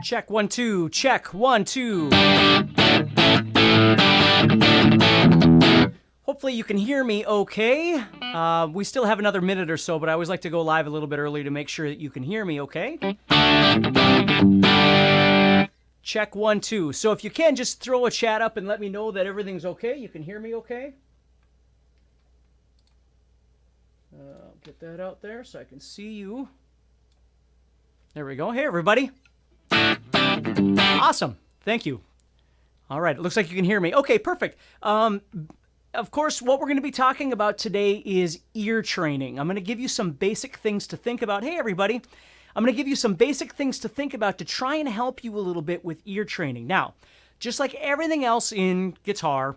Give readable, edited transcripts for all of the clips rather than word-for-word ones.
Check, 1, 2. Check, 1, 2. Hopefully you can hear me okay. We still have another minute or so, but I always like to go live a little bit early to make sure that you can hear me okay. Check, 1, 2. So if you can, just throw a chat up and let me know that everything's okay. You can hear me okay. I'll get that out there so I can see you. There we go. Hey, everybody. Awesome. Thank you. All right. It looks like you can hear me. Okay, perfect. Of course, what we're going to be talking about today is ear training. I'm going to give you some basic things to think about. Hey, everybody. I'm going to give you some basic things to think about to try and help you a little bit with ear training. Now, just like everything else in guitar,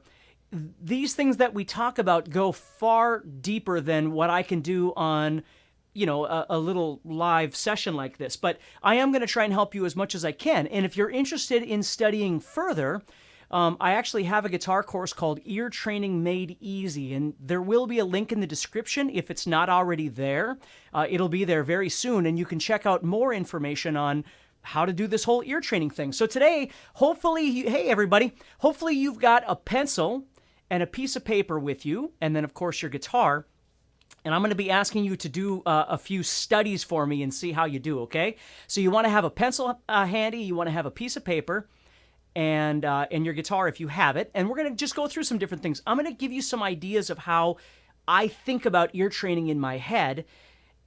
these things that we talk about go far deeper than what I can do on, a little live session like this. But I am going to try and help you as much as I can. And if you're interested in studying further, I actually have a guitar course called Ear Training Made Easy, and there will be a link in the description if it's not already there. It'll be there very soon, and you can check out more information on how to do this whole ear training thing. So today, hopefully, hey everybody, hopefully you've got a pencil and a piece of paper with you, and then of course your guitar. And I'm going to be asking you to do a few studies for me and see how you do, okay? So you want to have a pencil handy, you want to have a piece of paper, and your guitar if you have it. And we're going to just go through some different things. I'm going to give you some ideas of how I think about ear training in my head.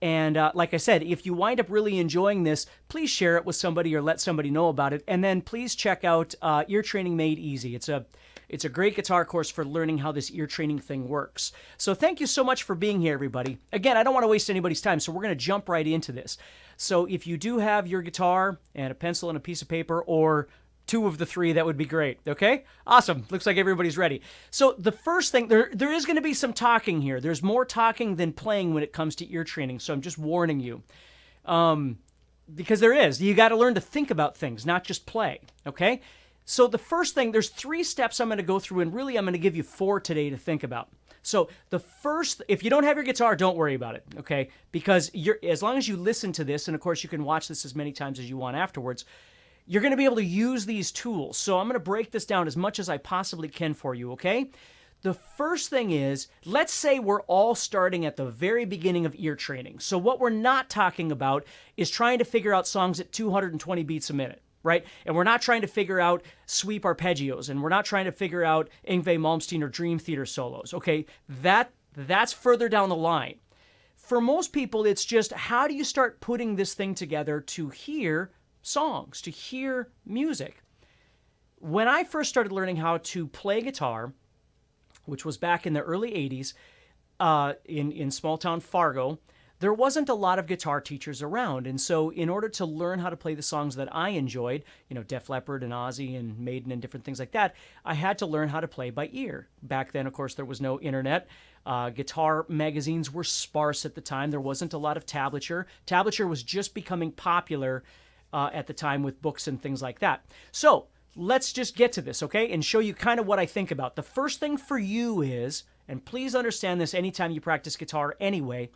And like I said, if you wind up really enjoying this, please share it with somebody or let somebody know about it. And then please check out Ear Training Made Easy. It's a great guitar course for learning how this ear training thing works. So thank you so much for being here, everybody. Again, I don't want to waste anybody's time, so we're going to jump right into this. So if you do have your guitar and a pencil and a piece of paper, or two of the three, that would be great, okay? Awesome. Looks like everybody's ready. So the first thing, there is going to be some talking here. There's more talking than playing when it comes to ear training, so I'm just warning you. Because there is. You got to learn to think about things, not just play, okay? So the first thing, there's 3 steps I'm going to go through, and really I'm going to give you 4 today to think about. So the first, if you don't have your guitar, don't worry about it, okay? Because as long as you listen to this, and of course you can watch this as many times as you want afterwards, you're going to be able to use these tools. So I'm going to break this down as much as I possibly can for you, okay? The first thing is, let's say we're all starting at the very beginning of ear training. So what we're not talking about is trying to figure out songs at 220 beats a minute. Right? And we're not trying to figure out sweep arpeggios, and we're not trying to figure out Yngwie Malmsteen or Dream Theater solos, okay? That's further down the line. For most people, it's just how do you start putting this thing together to hear songs, to hear music? When I first started learning how to play guitar, which was back in the early 80s in small-town Fargo, there wasn't a lot of guitar teachers around. And so in order to learn how to play the songs that I enjoyed, Def Leppard and Ozzy and Maiden and different things like that, I had to learn how to play by ear. Back then, of course, there was no internet. Guitar magazines were sparse at the time. There wasn't a lot of tablature. Tablature was just becoming popular at the time with books and things like that. So let's just get to this, okay, and show you kind of what I think about. The first thing for you is, and please understand this anytime you practice guitar anyway,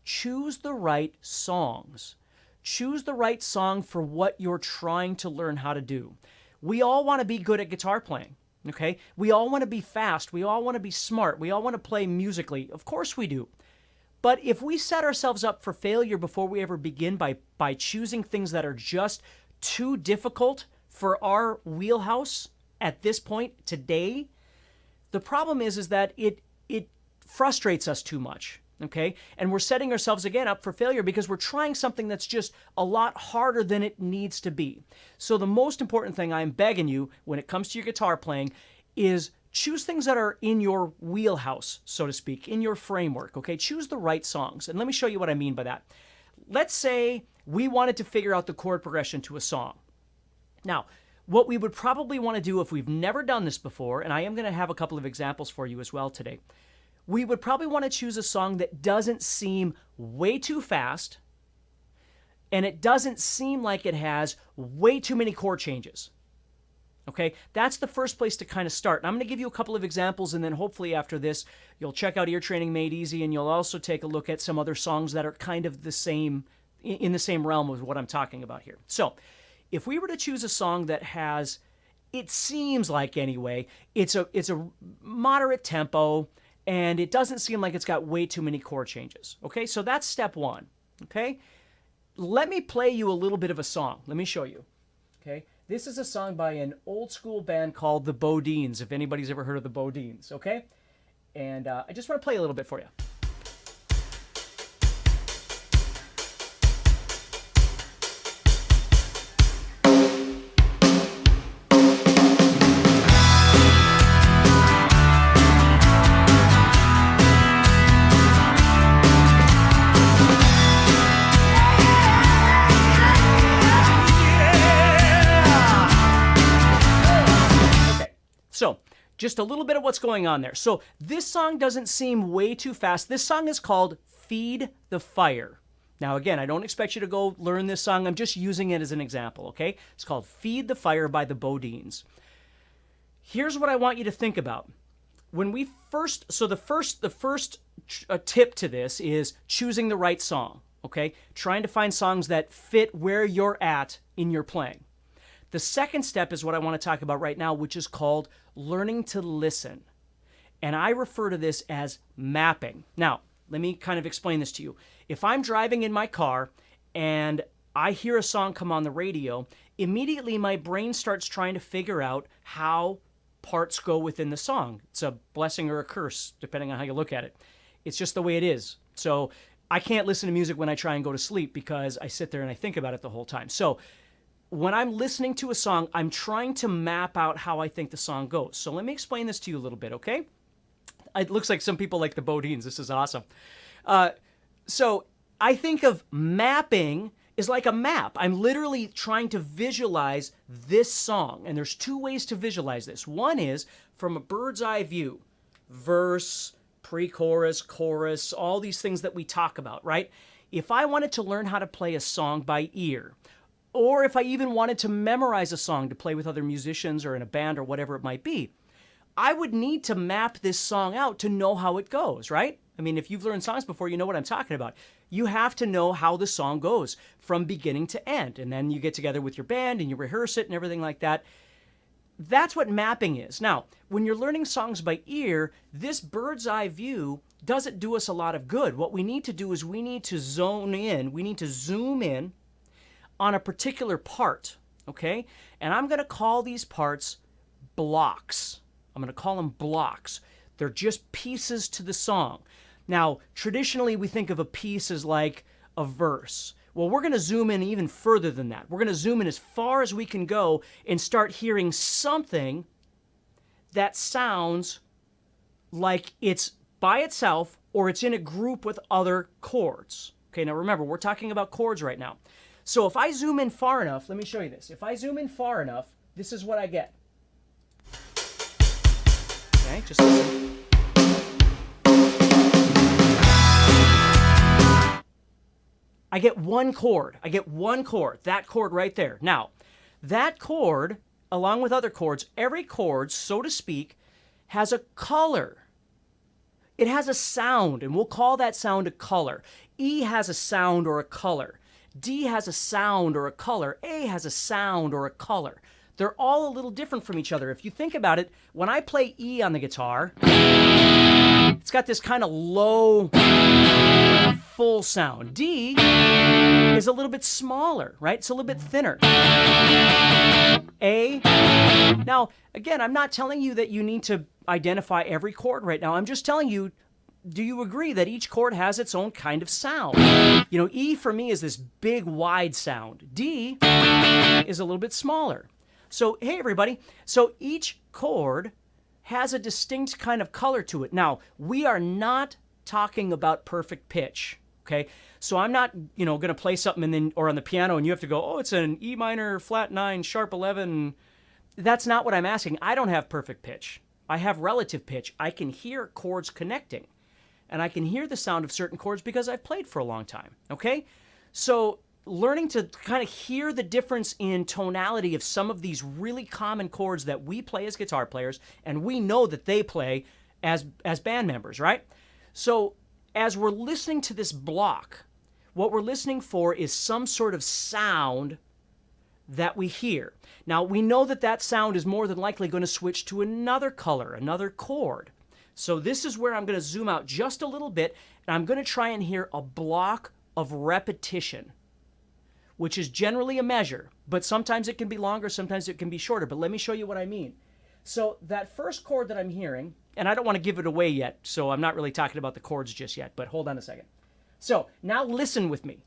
choose the right songs. Choose the right song for what you're trying to learn how to do. We all want to be good at guitar playing, okay? We all want to be fast. We all want to be smart. We all want to play musically. Of course we do. But if we set ourselves up for failure before we ever begin by choosing things that are just too difficult for our wheelhouse at this point today, the problem is that it frustrates us too much. Okay, and we're setting ourselves again up for failure because we're trying something that's just a lot harder than it needs to be. So the most important thing I'm begging you when it comes to your guitar playing is choose things that are in your wheelhouse, so to speak, in your framework, okay? Choose the right songs. And let me show you what I mean by that. Let's say we wanted to figure out the chord progression to a song. Now, what we would probably want to do if we've never done this before, and I am going to have a couple of examples for you as well today, we would probably want to choose a song that doesn't seem way too fast, and it doesn't seem like it has way too many chord changes. Okay, that's the first place to kind of start. And I'm going to give you a couple of examples, and then hopefully after this, you'll check out Ear Training Made Easy, and you'll also take a look at some other songs that are kind of the same, in the same realm of what I'm talking about here. So, if we were to choose a song that has, it seems like anyway, it's a moderate tempo, and it doesn't seem like it's got way too many chord changes. Okay, so that's step one. Okay, let me play you a little bit of a song. Let me show you. Okay, this is a song by an old school band called the Bodines, if anybody's ever heard of the Bodines. Okay, and I just want to play a little bit for you. So, just a little bit of what's going on there. So, this song doesn't seem way too fast. This song is called Feed the Fire. Now, again, I don't expect you to go learn this song. I'm just using it as an example, okay? It's called Feed the Fire by the Bodines. Here's what I want you to think about. When we first, so the first tip to this is choosing the right song, okay? Trying to find songs that fit where you're at in your playing. The second step is what I want to talk about right now, which is called learning to listen. And I refer to this as mapping. Now, let me kind of explain this to you. If I'm driving in my car and I hear a song come on the radio, immediately my brain starts trying to figure out how parts go within the song. It's a blessing or a curse, depending on how you look at it. It's just the way it is. So I can't listen to music when I try and go to sleep because I sit there and I think about it the whole time. So when I'm listening to a song, I'm trying to map out how I think the song goes. So let me explain this to you a little bit, okay? It looks like some people like the Bodines. This is awesome. So I think of mapping is like a map. I'm literally trying to visualize this song. And there's two ways to visualize this. One is from a bird's eye view. Verse, pre-chorus, chorus, all these things that we talk about, right? If I wanted to learn how to play a song by ear, or if I even wanted to memorize a song to play with other musicians or in a band or whatever it might be, I would need to map this song out to know how it goes, right? I mean, if you've learned songs before, you know what I'm talking about. You have to know how the song goes from beginning to end. And then you get together with your band and you rehearse it and everything like that. That's what mapping is. Now, when you're learning songs by ear, this bird's eye view doesn't do us a lot of good. What we need to do is we need to zone in, we need to zoom in on a particular part, okay? And I'm going to call these parts blocks. I'm going to call them blocks. They're just pieces to the song. Now, traditionally, we think of a piece as like a verse. Well, we're going to zoom in even further than that. We're going to zoom in as far as we can go and start hearing something that sounds like it's by itself or it's in a group with other chords. Okay, now remember, we're talking about chords right now. So if I zoom in far enough, let me show you this. If I zoom in far enough, this is what I get. Okay, just listen. I get one chord. I get one chord. That chord right there. Now, that chord, along with other chords, every chord, so to speak, has a color. It has a sound, and we'll call that sound a color. E has a sound or a color. D has a sound or a color. A has a sound or a color. They're all a little different from each other. If you think about it, when I play E on the guitar, it's got this kind of low, full sound. D is a little bit smaller, right? It's a little bit thinner. A. Now, again, I'm not telling you that you need to identify every chord right now. I'm just telling you, do you agree that each chord has its own kind of sound? You know, E for me is this big, wide sound. D is a little bit smaller. So, hey, everybody. So each chord has a distinct kind of color to it. Now, we are not talking about perfect pitch, okay? So I'm not, going to play something and then, or on the piano and you have to go, oh, it's an E minor, flat 9, sharp 11. That's not what I'm asking. I don't have perfect pitch. I have relative pitch. I can hear chords connecting. And I can hear the sound of certain chords because I've played for a long time, okay? So learning to kind of hear the difference in tonality of some of these really common chords that we play as guitar players, and we know that they play as band members, right? So as we're listening to this block, what we're listening for is some sort of sound that we hear. Now, we know that that sound is more than likely going to switch to another color, another chord. So this is where I'm going to zoom out just a little bit, and I'm going to try and hear a block of repetition, which is generally a measure, but sometimes it can be longer, sometimes it can be shorter. But let me show you what I mean. So that first chord that I'm hearing, and I don't want to give it away yet, so I'm not really talking about the chords just yet, but hold on a second. So now listen with me.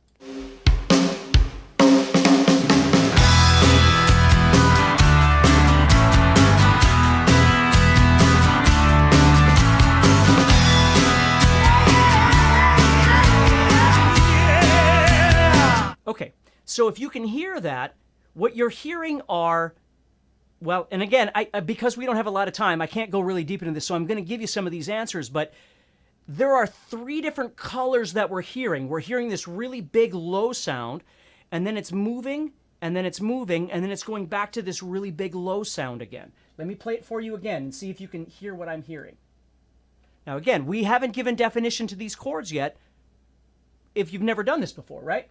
Okay, so if you can hear that, what you're hearing are, well, and again, because we don't have a lot of time, I can't go really deep into this, so I'm going to give you some of these answers, but there are 3 different colors that we're hearing. We're hearing this really big low sound, and then it's moving, and then it's moving, and then it's going back to this really big low sound again. Let me play it for you again and see if you can hear what I'm hearing. Now again, we haven't given definition to these chords yet if you've never done this before, right?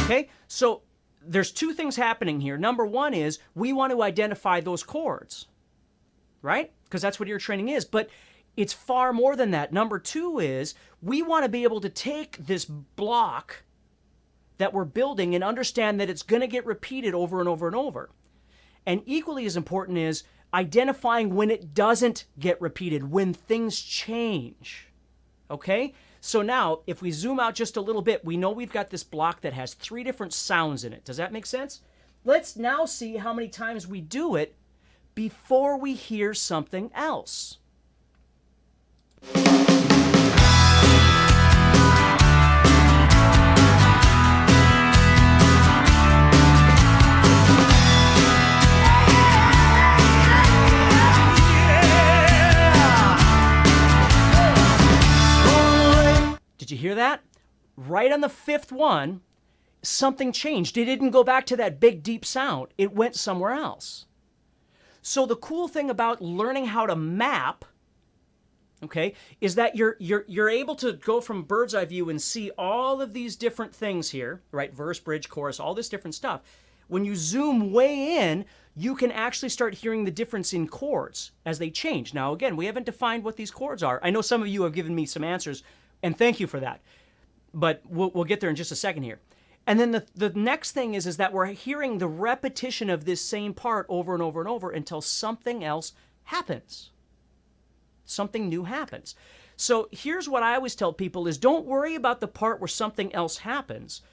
Okay, so there's 2 things happening here. Number 1 is we want to identify those chords, right? Because that's what ear training is, but it's far more than that. Number 2 is we want to be able to take this block that we're building and understand that it's going to get repeated over and over and over. And equally as important is identifying when it doesn't get repeated, when things change, okay? So now, if we zoom out just a little bit, we know we've got this block that has 3 different sounds in it. Does that make sense? Let's now see how many times we do it before we hear something else. Did you hear that? Right on the 5th one, something changed. It didn't go back to that big, deep sound. It went somewhere else. So the cool thing about learning how to map, okay, is that you're able to go from bird's eye view and see all of these different things here, right? Verse, bridge, chorus, all this different stuff. When you zoom way in, you can actually start hearing the difference in chords as they change. Now, again, we haven't defined what these chords are. I know some of you have given me some answers, and thank you for that. But we'll get there in just a second here. And then the next thing is that we're hearing the repetition of this same part over and over and over until something else happens. Something new happens. So here's what I always tell people is don't worry about the part where something else happens.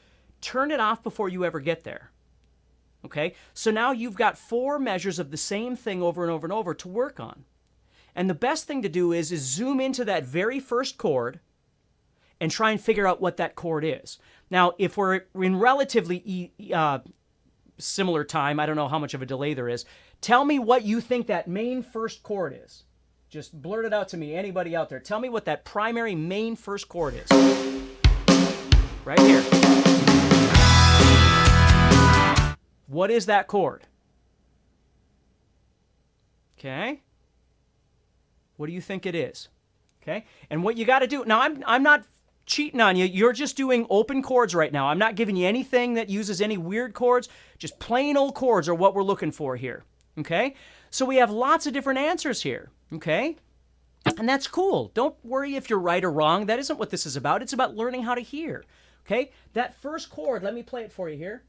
Turn it off before you ever get there. Okay? So now you've got 4 measures of the same thing over and over and over to work on. And the best thing to do is zoom into that very first chord and try and figure out what that chord is. Now, if we're in relatively similar time, I don't know how much of a delay there is, tell me what you think that main first chord is. Just blurt it out to me, anybody out there. Tell me what that primary main first chord is. Right here. What is that chord? Okay. What do you think it is? Okay. And what you got to do, now I'm not cheating on you. You're just doing open chords right now. I'm not giving you anything that uses any weird chords. Just plain old chords are what we're looking for here. Okay? So we have lots of different answers here. Okay? And that's cool. Don't worry if you're right or wrong. That isn't what this is about. It's about learning how to hear. Okay? That first chord, let me play it for you here.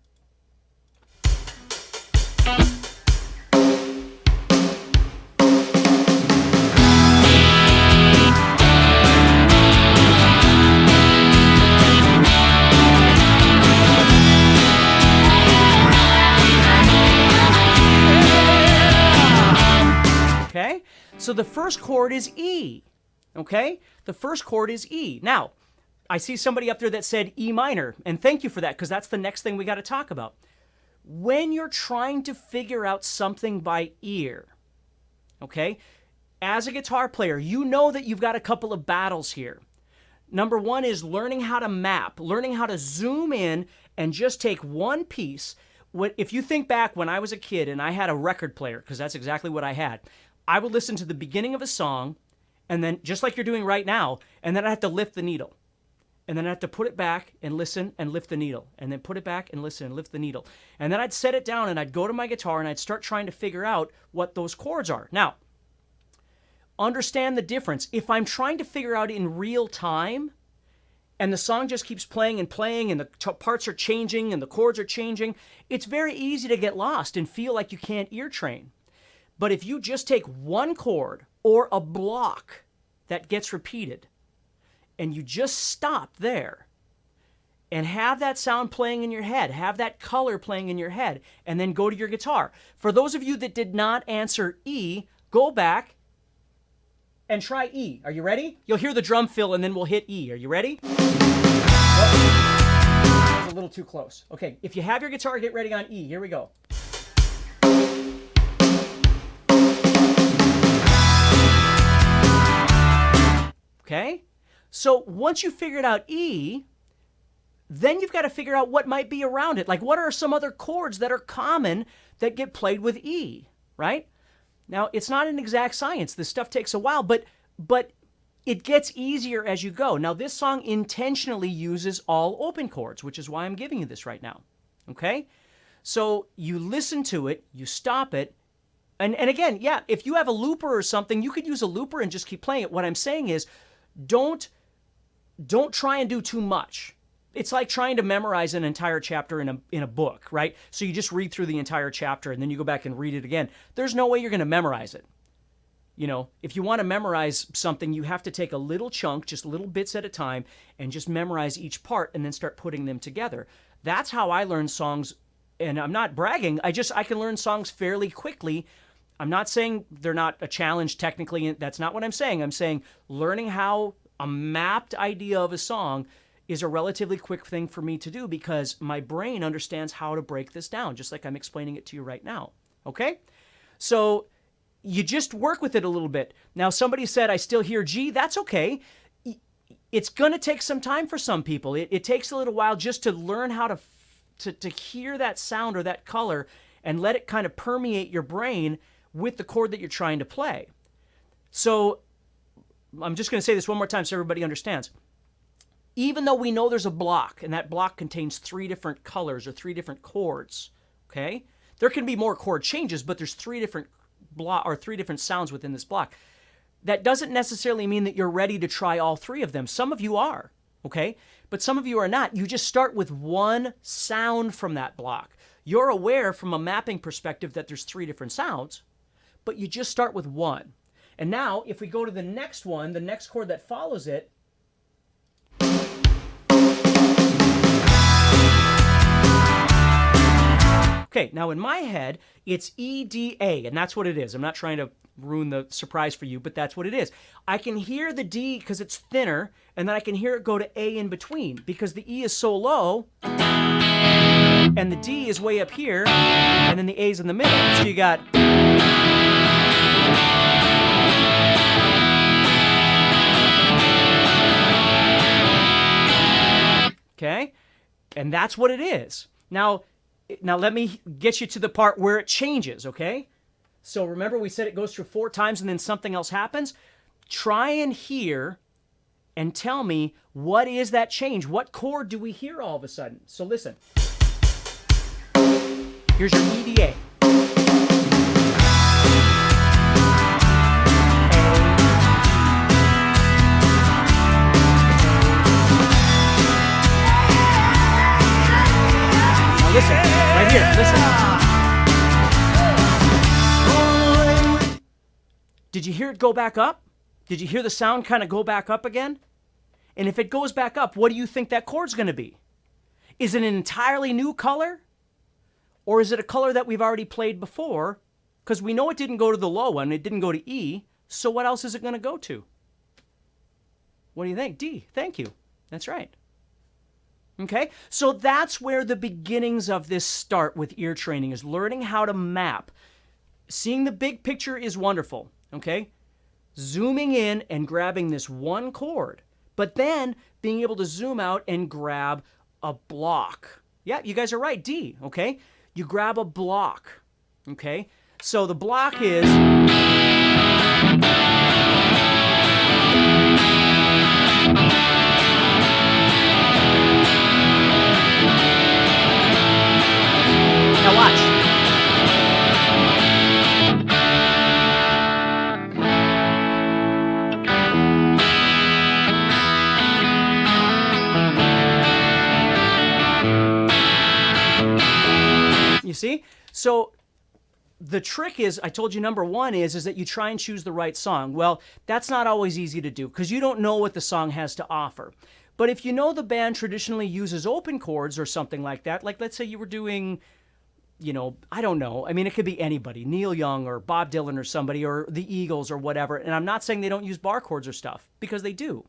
Okay? So the first chord is E. Okay? The first chord is E. Now, I see somebody up there that said E minor, and thank you for that, because that's the next thing we got to talk about. When you're trying to figure out something by ear, okay, as a guitar player, you know that you've got a couple of battles here. Number 1 is learning how to map, learning how to zoom in and just take one piece. if you think back when I was a kid and I had a record player, because that's exactly what I had, I would listen to the beginning of a song, and then just like you're doing right now, and then I have to lift the needle. And then I have to put it back and listen and lift the needle. And then put it back and listen and lift the needle. And then I'd set it down and I'd go to my guitar and I'd start trying to figure out what those chords are. Now, understand the difference. If I'm trying to figure out in real time, and the song just keeps playing and playing, and the parts are changing and the chords are changing, it's very easy to get lost and feel like you can't ear train. But if you just take one chord or a block that gets repeated, and you just stop there and have that sound playing in your head, have that color playing in your head, and then go to your guitar. For those of you that did not answer E, go back and try E. Are you ready? You'll hear the drum fill and then we'll hit E. Are you ready? That was a little too close. Okay, if you have your guitar, get ready on E. Here we go. Okay? So once you figured out E, then you've got to figure out what might be around it. Like, what are some other chords that are common that get played with E, right? Now, it's not an exact science. This stuff takes a while, but it gets easier as you go. Now, this song intentionally uses all open chords, which is why I'm giving you this right now, okay? So you listen to it, you stop it, and again, yeah, if you have a looper or something, you could use a looper and just keep playing it. What I'm saying is, don't try and do too much. It's like trying to memorize an entire chapter in a book, right? So you just read through the entire chapter and then you go back and read it again. There's no way you're going to memorize it. You know, if you want to memorize something, you have to take a little chunk, just little bits at a time, and just memorize each part and then start putting them together. That's how I learn songs, and I'm not bragging. I can learn songs fairly quickly. I'm not saying they're not a challenge technically. That's not what I'm saying. I'm saying learning how a mapped idea of a song is a relatively quick thing for me to do because my brain understands how to break this down, just like I'm explaining it to you right now. Okay? So you just work with it a little bit. Now, somebody said, I still hear G. That's okay. It's going to take some time for some people. It takes a little while just to learn how to hear that sound or that color and let it kind of permeate your brain with the chord that you're trying to play. So I'm just going to say this one more time so everybody understands. Even though we know there's a block, and that block contains 3 different colors or 3 different chords, okay? There can be more chord changes, but there's 3 different sounds within this block. That doesn't necessarily mean that you're ready to try all 3 of them. Some of you are, okay? But some of you are not. You just start with one sound from that block. You're aware from a mapping perspective that there's 3 different sounds, but you just start with one. And now, if we go to the next one, the next chord that follows it, okay, now in my head, it's E-D-A, and that's what it is. I'm not trying to ruin the surprise for you, but that's what it is. I can hear the D because it's thinner, and then I can hear it go to A in between because the E is so low, and the D is way up here, and then the A's in the middle. So you got... Okay? And that's what it is. Now let me get you to the part where it changes, okay? So remember we said it goes through 4 times and then something else happens? Try and hear and tell me what is that change? What chord do we hear all of a sudden? So listen. Here's your EDA. Listen, right here, listen. Did you hear it go back up? Did you hear the sound kind of go back up again? And if it goes back up, what do you think that chord's going to be? Is it an entirely new color? Or is it a color that we've already played before? Because we know it didn't go to the low one, it didn't go to E, so what else is it going to go to? What do you think? D, thank you. That's right. Okay, so that's where the beginnings of this start with ear training, is learning how to map. Seeing the big picture is wonderful, okay? Zooming in and grabbing this one chord, but then being able to zoom out and grab a block. Yeah, you guys are right, D, okay? you grab a block, okay? So the block is... Now watch. You see? So the trick is, I told you number one is that you try and choose the right song. Well, that's not always easy to do because you don't know what the song has to offer. But if you know the band traditionally uses open chords or something like that, like let's say you were doing, you know, I don't know. I mean, it could be anybody, Neil Young or Bob Dylan or somebody or the Eagles or whatever. And I'm not saying they don't use bar chords or stuff because they do.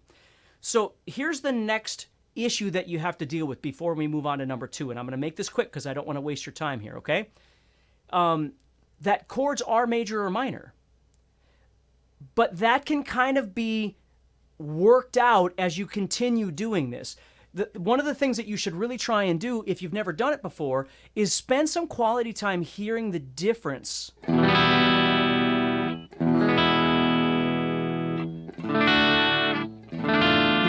So here's the next issue that you have to deal with before we move on to number two. And I'm going to make this quick because I don't want to waste your time here, okay? That chords are major or minor. But that can kind of be worked out as you continue doing this. One of the things that you should really try and do if you've never done it before is spend some quality time hearing the difference.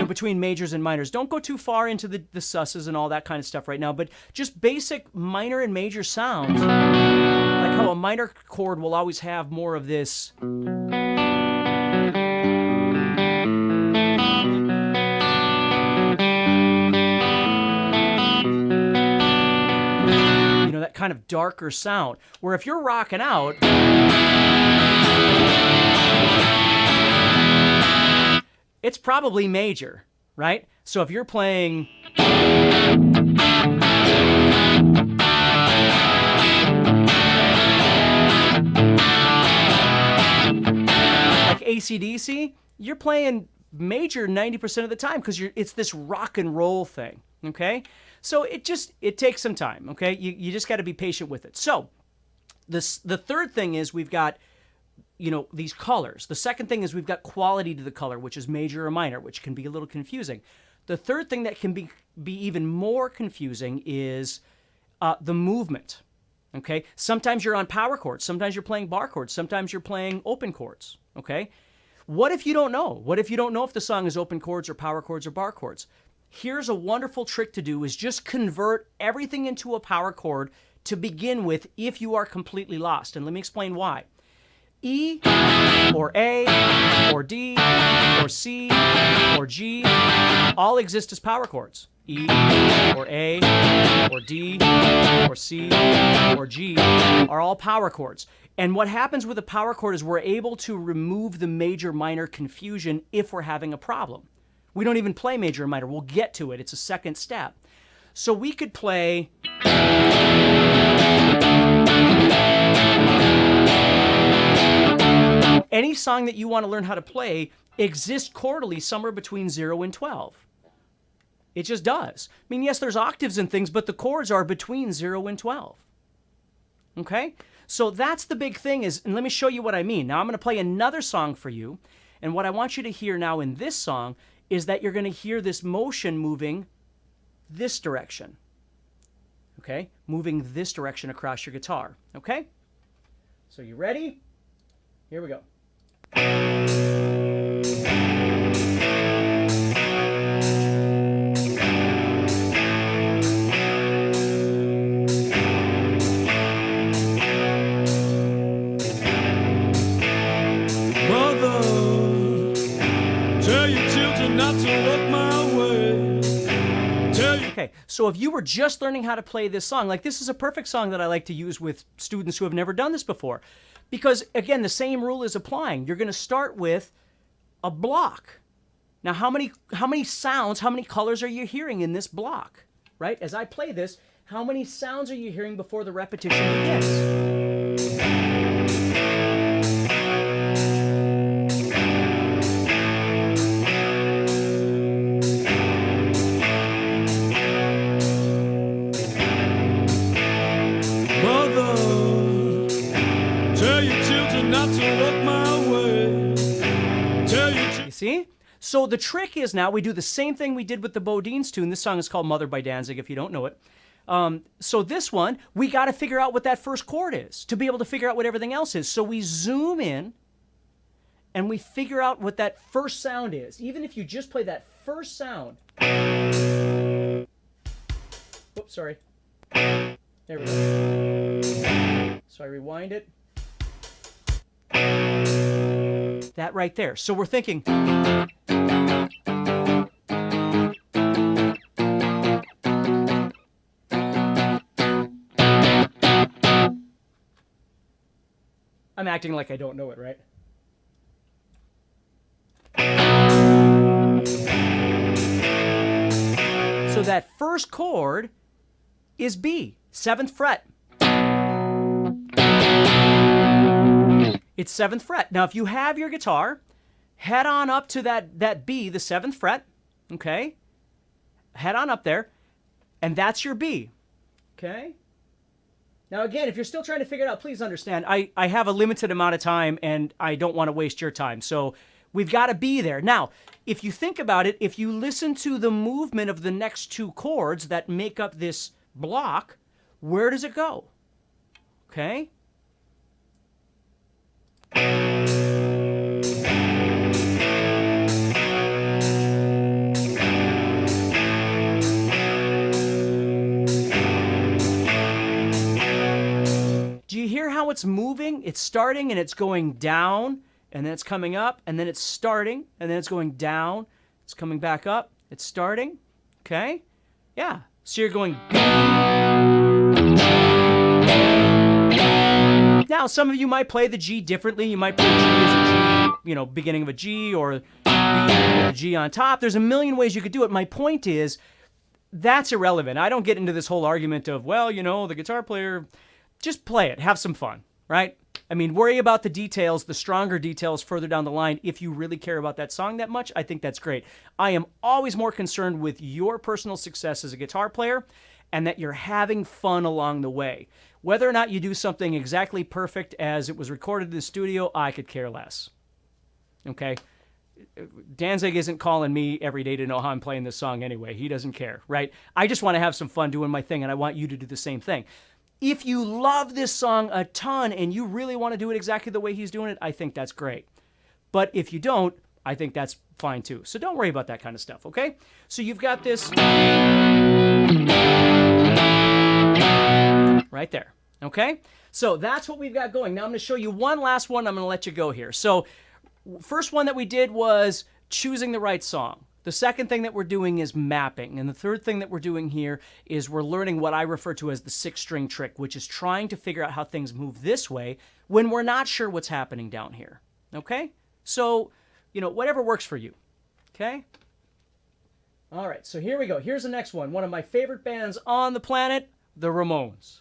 Between majors and minors. Don't go too far into the susses and all that kind of stuff right now, but just basic minor and major sounds. Like how a minor chord will always have more of this. That kind of darker sound. Where if you're rocking out, it's probably major, right? So if you're playing like AC/DC, you're playing major 90% of the time because it's this rock and roll thing, okay? So it takes some time, okay? You just got to be patient with it. So the third thing is we've got, these colors. The second thing is we've got quality to the color, which is major or minor, which can be a little confusing. The third thing that can be even more confusing is the movement, okay? Sometimes you're on power chords. Sometimes you're playing bar chords. Sometimes you're playing open chords, okay? What if you don't know? What if you don't know if the song is open chords or power chords or bar chords? Here's a wonderful trick to do is just convert everything into a power chord to begin with if you are completely lost. And let me explain why. E or A or D or C or G all exist as power chords. E or A or D or C or G are all power chords. And what happens with a power chord is we're able to remove the major-minor confusion if we're having a problem. We don't even play major or minor. We'll get to it. It's a second step. So we could play... Any song that you want to learn how to play exists chordally somewhere between 0 and 12. It just does. I mean, yes, there's octaves and things, but the chords are between 0 and 12. Okay? So that's the big thing is, and let me show you what I mean. Now I'm going to play another song for you, and what I want you to hear now in this song is that you're going to hear this motion moving this direction. Okay? Moving this direction across your guitar. Okay? So you ready? Here we go. Okay, so if you were just learning how to play this song, like this is a perfect song that I like to use with students who have never done this before. Because, again, the same rule is applying. You're going to start with a block. Now, how many sounds, how many colors are you hearing in this block? Right? As I play this, how many sounds are you hearing before the repetition begins? See? So the trick is now we do the same thing we did with the Bodines tune. This song is called Mother by Danzig, if you don't know it. So this one, we got to figure out what that first chord is to be able to figure out what everything else is. So we zoom in and we figure out what that first sound is. Even if you just play that first sound. Oops, sorry. There we go. So I rewind it. That right there. So we're thinking. I'm acting like I don't know it, right? So that first chord is B, 7th fret. It's 7th fret. Now, if you have your guitar, head on up to that B, the 7th fret, okay? Head on up there, and that's your B, okay? Now, again, if you're still trying to figure it out, please understand, I have a limited amount of time, and I don't want to waste your time. So we've got to be there. Now, if you think about it, if you listen to the movement of the next two chords that make up this block, where does it go? Okay? Do you hear how it's moving? It's starting and it's going down, and then it's coming up, and then it's starting, and then it's going down. It's coming back up. It's starting. Okay? Yeah. So you're going. Now, some of you might play the G differently. You might play G as a G, beginning of a G, or a G on top. There's a million ways you could do it. My point is, that's irrelevant. I don't get into this whole argument of, well, the guitar player, just play it. Have some fun, right? I mean, worry about the details, the stronger details further down the line. If you really care about that song that much, I think that's great. I am always more concerned with your personal success as a guitar player and that you're having fun along the way. Whether or not you do something exactly perfect as it was recorded in the studio, I could care less. Okay? Danzig isn't calling me every day to know how I'm playing this song anyway. He doesn't care, right? I just want to have some fun doing my thing, and I want you to do the same thing. If you love this song a ton and you really want to do it exactly the way he's doing it, I think that's great. But if you don't, I think that's fine too. So don't worry about that kind of stuff, okay? So you've got this right there, okay? So that's what we've got going. Now I'm going to show you one last one. I'm going to let you go here. So first one that we did was choosing the right song. The second thing that we're doing is mapping. And the third thing that we're doing here is we're learning what I refer to as the 6-string trick, which is trying to figure out how things move this way when we're not sure what's happening down here. Okay? So, whatever works for you. Okay? All right, so here we go. Here's the next one. One of my favorite bands on the planet, the Ramones.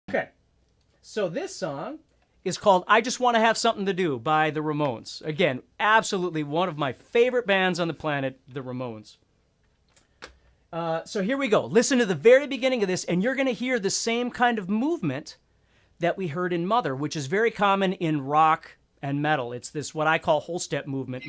Okay, so this song is called I Just Want to Have Something to Do by the Ramones. Again, absolutely one of my favorite bands on the planet, the Ramones. So here we go. Listen to the very beginning of this, and you're going to hear the same kind of movement that we heard in Mother, which is very common in rock and metal. It's this, what I call whole step movement,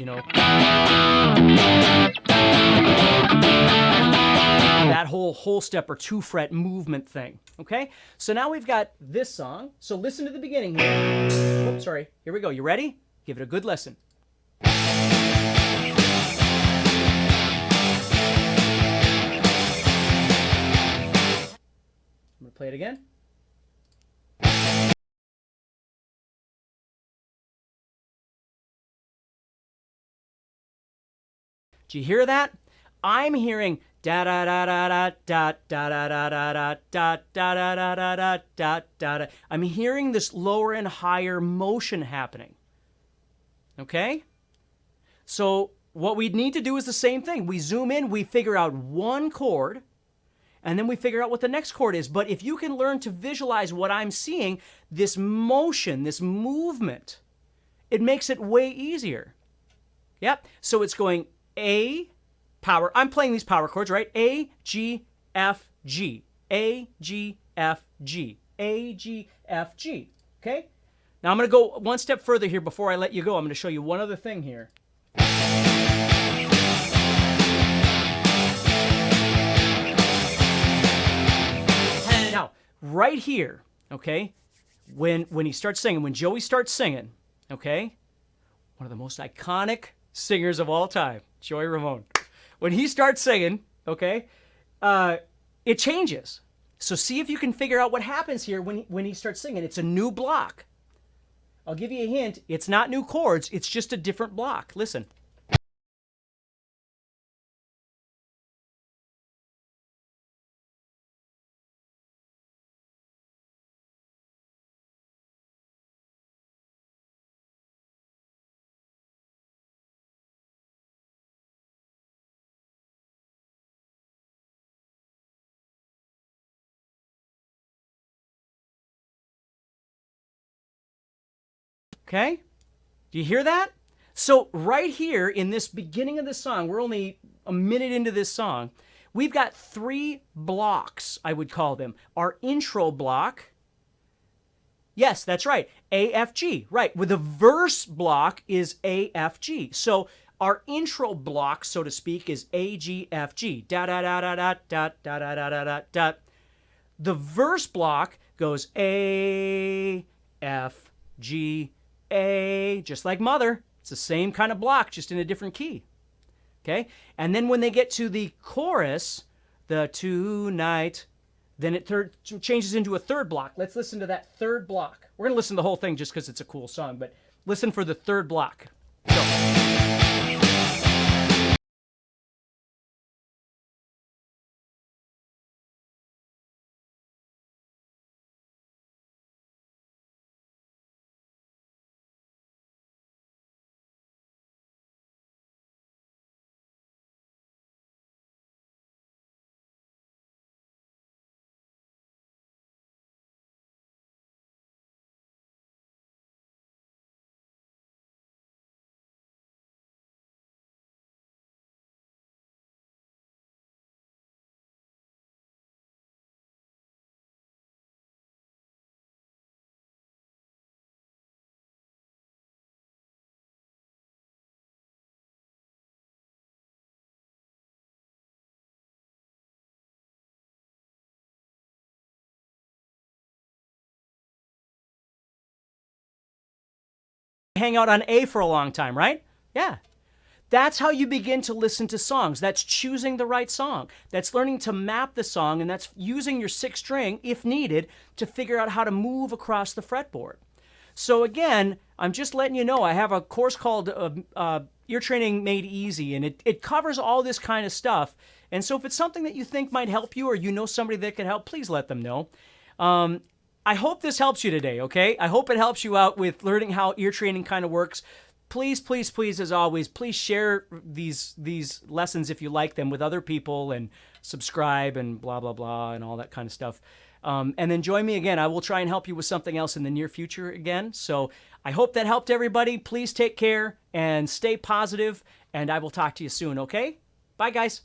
that whole step or 2-fret movement thing, okay? So now we've got this song. So listen to the beginning here. Oops, sorry. Here we go. You ready? Give it a good listen. I'm going to play it again. Do you hear that? I'm hearing da da da da da da da da da da da da da da da da da da. I'm hearing this lower and higher motion happening. Okay? So what we need to do is the same thing. We zoom in, we figure out one chord, and then we figure out what the next chord is. But if you can learn to visualize what I'm seeing, this motion, this movement, it makes it way easier. Yep. So it's going A, power. I'm playing these power chords, right? A, G, F, G. A, G, F, G. A, G, F, G. Okay? Now I'm going to go one step further here before I let you go. I'm going to show you one other thing here. Now, right here, okay, when he starts singing, when Joey starts singing, okay, one of the most iconic singers of all time, Joey Ramone. When he starts singing, okay, it changes. So see if you can figure out what happens here when he starts singing. It's a new block. I'll give you a hint. It's not new chords. It's just a different block. Listen. Okay? Do you hear that? So right here in this beginning of the song, we're only a minute into this song, we've got 3 blocks, I would call them. Our intro block, yes, that's right, A, F, G, right. With the verse block is A, F, G. So our intro block, so to speak, is A, G, F, G. Da da da da da da da da da da da da. The verse block goes A, F, G, A, just like Mother. It's the same kind of block, just in a different key. Okay? And then when they get to the chorus, the tonight, then it changes into a third block. Let's listen to that third block. We're going to listen to the whole thing just because it's a cool song, but listen for the third block. Go. Hang out on A for a long time, right? Yeah. That's how you begin to listen to songs. That's choosing the right song. That's learning to map the song, and that's using your 6th string, if needed, to figure out how to move across the fretboard. So again, I'm just letting you know, I have a course called Ear Training Made Easy, and it covers all this kind of stuff. And so if it's something that you think might help you, or you know somebody that could help, please let them know. I hope this helps you today, okay? I hope it helps you out with learning how ear training kind of works. Please, please, please, as always, please share these lessons if you like them with other people, and subscribe and blah, blah, blah, and all that kind of stuff. And then join me again. I will try and help you with something else in the near future again. So I hope that helped everybody. Please take care and stay positive, and I will talk to you soon, okay? Bye, guys.